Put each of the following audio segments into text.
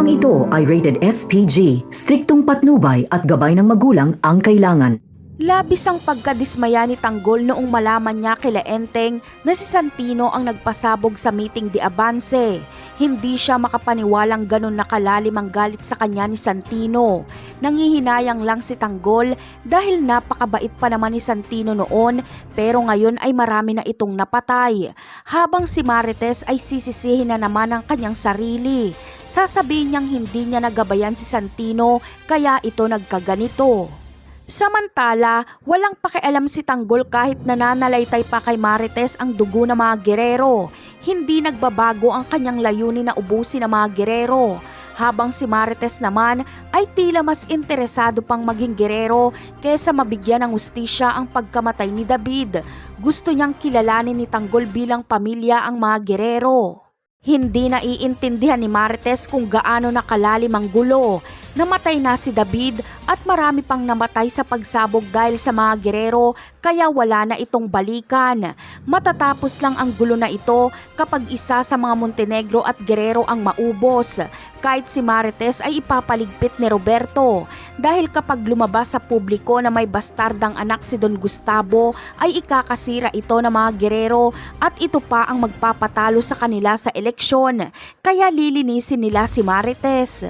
Programang ito ay rated SPG, striktong patnubay at gabay ng magulang ang kailangan. Labis ang pagkadismaya ni Tanggol noong malaman niya kila Enteng na si Santino ang nagpasabog sa meeting di Avance. Hindi siya makapaniwalang ganun na kalalim ang galit sa kanya ni Santino. Nangihinayang lang si Tanggol dahil napakabait pa naman ni Santino noon, pero ngayon ay marami na itong napatay. Habang si Marites ay sisisihin na naman ang kanyang sarili. Sasabihin niyang hindi niya nagabayan si Santino kaya ito nagkaganito. Samantala, walang pakialam si Tanggol kahit nananalaytay pa kay Marites ang dugo ng mga gerero. Hindi nagbabago ang kanyang layunin na ubusin ang mga gerero. Habang si Marites naman ay tila mas interesado pang maging gerero kaysa mabigyan ng hustisya ang pagkamatay ni David. Gusto niyang kilalanin ni Tanggol bilang pamilya ang mga gerero. Hindi naiintindihan ni Marites kung gaano nakalalim ang gulo. Namatay na si David at marami pang namatay sa pagsabog dahil sa mga gerero kaya wala na itong balikan. Matatapos lang ang gulo na ito kapag isa sa mga Montenegro at gerero ang maubos. Kahit si Marites ay ipapaligpit ni Roberto dahil kapag lumabas sa publiko na may bastardang anak si Don Gustavo ay ikakasira ito ng mga gerero at ito pa ang magpapatalo sa kanila sa eleksyon. Kaya lilinisin nila si Marites.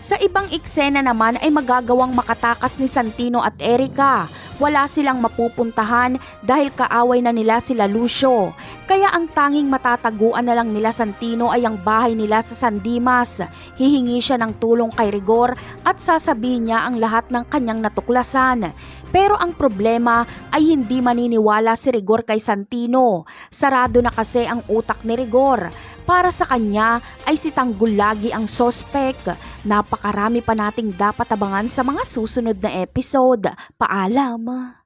Sa ibang eksena naman ay magagawang makatakas ni Santino at Erica. Wala silang mapupuntahan dahil kaaway na nila sila Lucio. Kaya ang tanging matataguan na lang nila Santino ay ang bahay nila sa San Dimas. Hihingi siya ng tulong kay Rigor at sasabihin niya ang lahat ng kanyang natuklasan. Pero ang problema ay hindi maniniwala si Rigor kay Santino. Sarado na kasi ang utak ni Rigor. Para sa kanya ay si Tanggol lagi ang sospek. Napakarami pa nating dapat abangan sa mga susunod na episode. Paalam!